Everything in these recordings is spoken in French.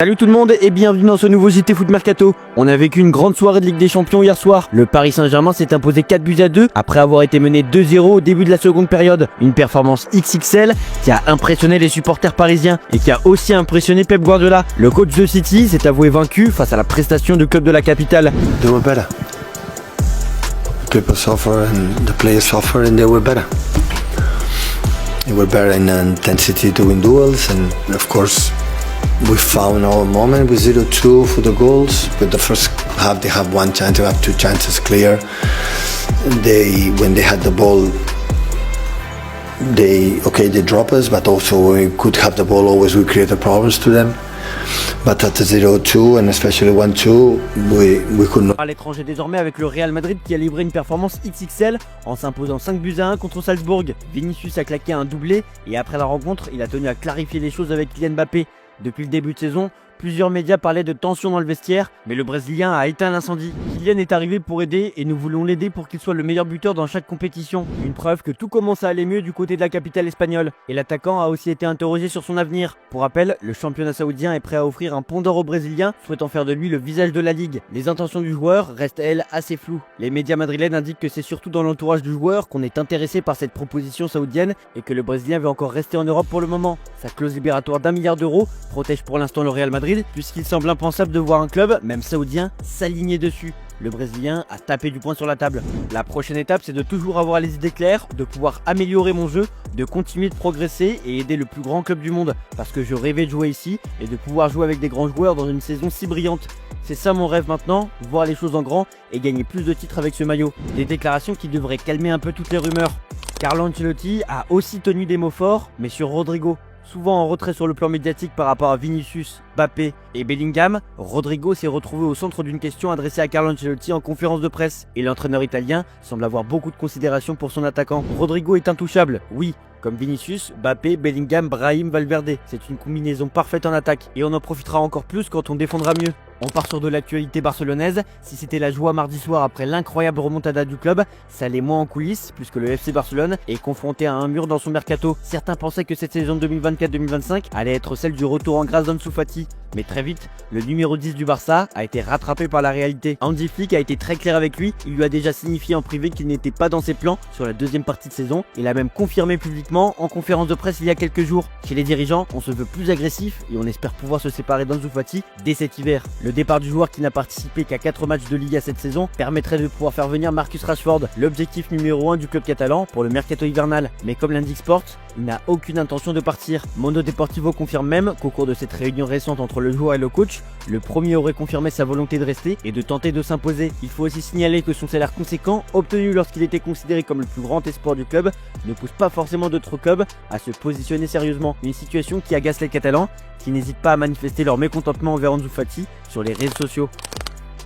Salut tout le monde et bienvenue dans ce nouveau JT Foot Mercato. On a vécu une grande soirée de Ligue des Champions hier soir. Le Paris Saint-Germain s'est imposé 4-2 après avoir été mené 2-0 au début de la seconde période. Une performance XXL qui a impressionné les supporters parisiens et qui a aussi impressionné Pep Guardiola. Le coach de City s'est avoué vaincu face à la prestation du club de la capitale. They were better. People suffer and the players suffer and they were better. They were better in intensity to win duels and of course we found our moment with 0-2 for the goals. But the first half they have one chance, they have two chances clear. When they had the ball, they drop us, but also we could have the ball. Always we created problems to them. But at the 0-2 and especially 1-2, we could not. À l'étranger désormais avec le Real Madrid qui a livré une performance XXL en s'imposant 5-1 contre Salzbourg. Vinicius a claqué un doublé et après la rencontre, il a tenu à clarifier les choses avec Kylian Mbappé. Depuis le début de saison, plusieurs médias parlaient de tension dans le vestiaire, mais le Brésilien a éteint l'incendie. Kylian est arrivé pour aider et nous voulons l'aider pour qu'il soit le meilleur buteur dans chaque compétition. Une preuve que tout commence à aller mieux du côté de la capitale espagnole. Et l'attaquant a aussi été interrogé sur son avenir. Pour rappel, le championnat saoudien est prêt à offrir un pont d'or au Brésilien, souhaitant faire de lui le visage de la ligue. Les intentions du joueur restent elles assez floues. Les médias madrilènes indiquent que c'est surtout dans l'entourage du joueur qu'on est intéressé par cette proposition saoudienne et que le Brésilien veut encore rester en Europe pour le moment. Sa clause libératoire d'1 milliard d'euros protège pour l'instant le Real Madrid, puisqu'il semble impensable de voir un club, même saoudien, s'aligner dessus. Le Brésilien a tapé du poing sur la table. La prochaine étape, c'est de toujours avoir les idées claires, de pouvoir améliorer mon jeu, de continuer de progresser et aider le plus grand club du monde. Parce que je rêvais de jouer ici et de pouvoir jouer avec des grands joueurs dans une saison si brillante. C'est ça mon rêve maintenant, voir les choses en grand et gagner plus de titres avec ce maillot. Des déclarations qui devraient calmer un peu toutes les rumeurs. Carlo Ancelotti a aussi tenu des mots forts, mais sur Rodrigo. Souvent en retrait sur le plan médiatique par rapport à Vinicius, Mbappé et Bellingham, Rodrigo s'est retrouvé au centre d'une question adressée à Carlo Ancelotti en conférence de presse. Et l'entraîneur italien semble avoir beaucoup de considération pour son attaquant. Rodrigo est intouchable, oui, comme Vinicius, Mbappé, Bellingham, Brahim, Valverde. C'est une combinaison parfaite en attaque et on en profitera encore plus quand on défendra mieux. On part sur de l'actualité barcelonaise. Si c'était la joie mardi soir après l'incroyable remontada du club, ça l'est moins en coulisses puisque le FC Barcelone est confronté à un mur dans son mercato. Certains pensaient que cette saison 2024-2025 allait être celle du retour en grâce d'Ansu Fati. Mais très vite, le numéro 10 du Barça a été rattrapé par la réalité. Hansi Flick a été très clair avec lui, il lui a déjà signifié en privé qu'il n'était pas dans ses plans sur la deuxième partie de saison. Il a même confirmé publiquement en conférence de presse il y a quelques jours. Chez les dirigeants, on se veut plus agressif et on espère pouvoir se séparer d'Ansu Fati dès cet hiver. Le départ du joueur qui n'a participé qu'à 4 matchs de Liga cette saison permettrait de pouvoir faire venir Marcus Rashford, l'objectif numéro 1 du club catalan pour le mercato hivernal. Mais comme l'indique Sport, il n'a aucune intention de partir. Mondo Deportivo confirme même qu'au cours de cette réunion récente entre le joueur et le coach, le premier aurait confirmé sa volonté de rester et de tenter de s'imposer. Il faut aussi signaler que son salaire conséquent, obtenu lorsqu'il était considéré comme le plus grand espoir du club, ne pousse pas forcément d'autres clubs à se positionner sérieusement. Une situation qui agace les Catalans, qui n'hésitent pas à manifester leur mécontentement envers Ansu Fati sur les réseaux sociaux.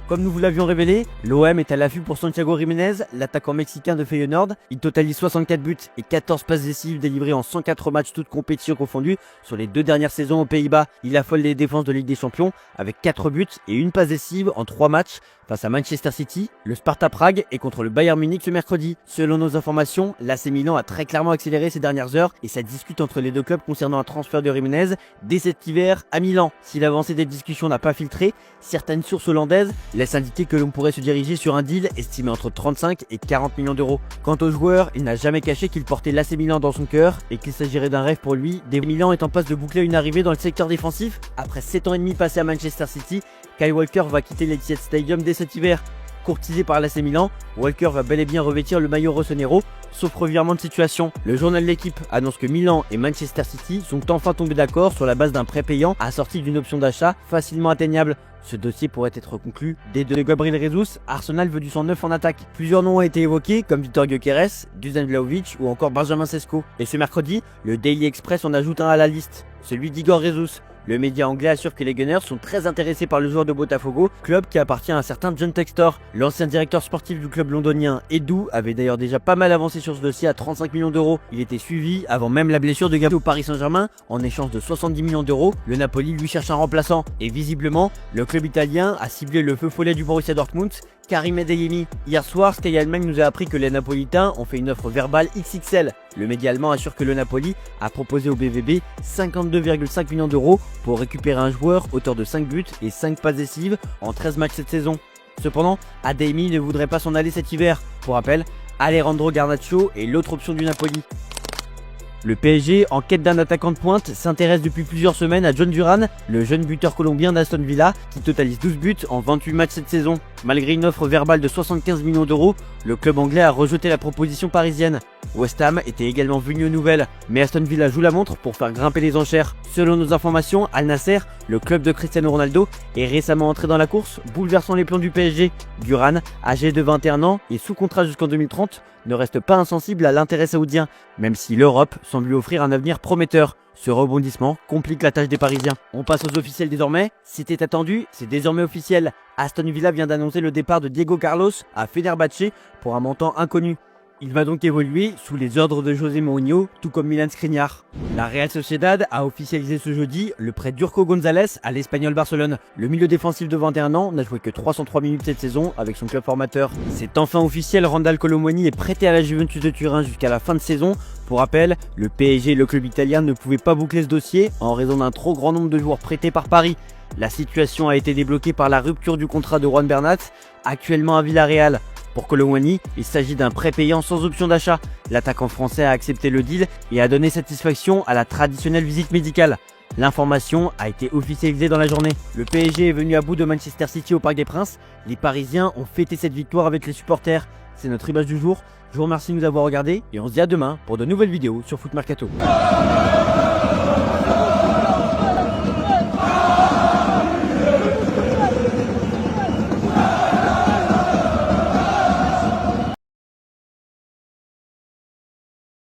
Comme nous vous l'avions révélé, l'OM est à l'affût pour Santiago Jiménez, l'attaquant mexicain de Feyenoord. Il totalise 64 buts et 14 passes décisives délivrées en 104 matchs toutes compétitions confondues sur les 2 dernières saisons aux Pays-Bas. Il affole les défenses de Ligue des Champions avec 4 buts et une passe décisive en 3 matchs face à Manchester City, le Sparta Prague et contre le Bayern Munich ce mercredi. Selon nos informations, l'AC Milan a très clairement accéléré ces dernières heures et ça discute entre les deux clubs concernant un transfert de Jiménez dès cet hiver à Milan. Si l'avancée des discussions n'a pas filtré, certaines sources hollandaises laissent indiquer que l'on pourrait se diriger sur un deal estimé entre 35 et 40 millions d'euros. Quant au joueur, il n'a jamais caché qu'il portait l'AC Milan dans son cœur et qu'il s'agirait d'un rêve pour lui. Des Milan est en passe de boucler une arrivée dans le secteur défensif. Après 7 ans et demi passés à Manchester City, Kyle Walker va quitter l'Etihad Stadium dès cet hiver. Courtisé par l'AC Milan, Walker va bel et bien revêtir le maillot rossonero, sauf revirement de situation. Le journal de l'équipe annonce que Milan et Manchester City sont enfin tombés d'accord sur la base d'un prêt payant assorti d'une option d'achat facilement atteignable. Ce dossier pourrait être conclu dès de Gabriel Jesus. Arsenal veut du sang neuf en attaque. Plusieurs noms ont été évoqués comme Victor Gyökeres, Dusan Vlahovic ou encore Benjamin Sesko. Et ce mercredi, le Daily Express en ajoute un à la liste, celui d'Igor Jesus. Le média anglais assure que les Gunners sont très intéressés par le joueur de Botafogo, club qui appartient à un certain John Textor. L'ancien directeur sportif du club londonien, Edu, avait d'ailleurs déjà pas mal avancé sur ce dossier à 35 millions d'euros. Il était suivi avant même la blessure de Gabriel au Paris Saint-Germain. En échange de 70 millions d'euros, le Napoli lui cherche un remplaçant. Et visiblement, le club italien a ciblé le feu follet du Borussia Dortmund Karim Adeyemi. Hier soir, Sky Allemagne nous a appris que les Napolitains ont fait une offre verbale XXL. Le média allemand assure que le Napoli a proposé au BVB 52,5 millions d'euros pour récupérer un joueur auteur de 5 buts et 5 passes décisives en 13 matchs cette saison. Cependant, Adeyemi ne voudrait pas s'en aller cet hiver. Pour rappel, Alejandro Garnacho est l'autre option du Napoli. Le PSG, en quête d'un attaquant de pointe, s'intéresse depuis plusieurs semaines à John Duran, le jeune buteur colombien d'Aston Villa, qui totalise 12 buts en 28 matchs cette saison. Malgré une offre verbale de 75 millions d'euros, le club anglais a rejeté la proposition parisienne. West Ham était également venu aux nouvelles, mais Aston Villa joue la montre pour faire grimper les enchères. Selon nos informations, Al Nasser, le club de Cristiano Ronaldo, est récemment entré dans la course, bouleversant les plans du PSG. Duran, âgé de 21 ans et sous contrat jusqu'en 2030, ne reste pas insensible à l'intérêt saoudien, même si l'Europe semble lui offrir un avenir prometteur. Ce rebondissement complique la tâche des Parisiens. On passe aux officiels désormais. C'était attendu, c'est désormais officiel. Aston Villa vient d'annoncer le départ de Diego Carlos à Fenerbahçe pour un montant inconnu. Il va donc évoluer sous les ordres de José Mourinho, tout comme Milan Skriniar. La Real Sociedad a officialisé ce jeudi le prêt d'Urco González à l'Espagnol Barcelone. Le milieu défensif de 21 ans n'a joué que 303 minutes cette saison avec son club formateur. C'est enfin officiel, Randal Kolo Muani est prêté à la Juventus de Turin jusqu'à la fin de saison. Pour rappel, le PSG et le club italien ne pouvaient pas boucler ce dossier en raison d'un trop grand nombre de joueurs prêtés par Paris. La situation a été débloquée par la rupture du contrat de Juan Bernat, actuellement à Villarreal. Pour Kolo Muani, il s'agit d'un prêt payant sans option d'achat. L'attaquant français a accepté le deal et a donné satisfaction à la traditionnelle visite médicale. L'information a été officialisée dans la journée. Le PSG est venu à bout de Manchester City au Parc des Princes. Les Parisiens ont fêté cette victoire avec les supporters. C'est notre image du jour. Je vous remercie de nous avoir regardés et on se dit à demain pour de nouvelles vidéos sur Foot Mercato.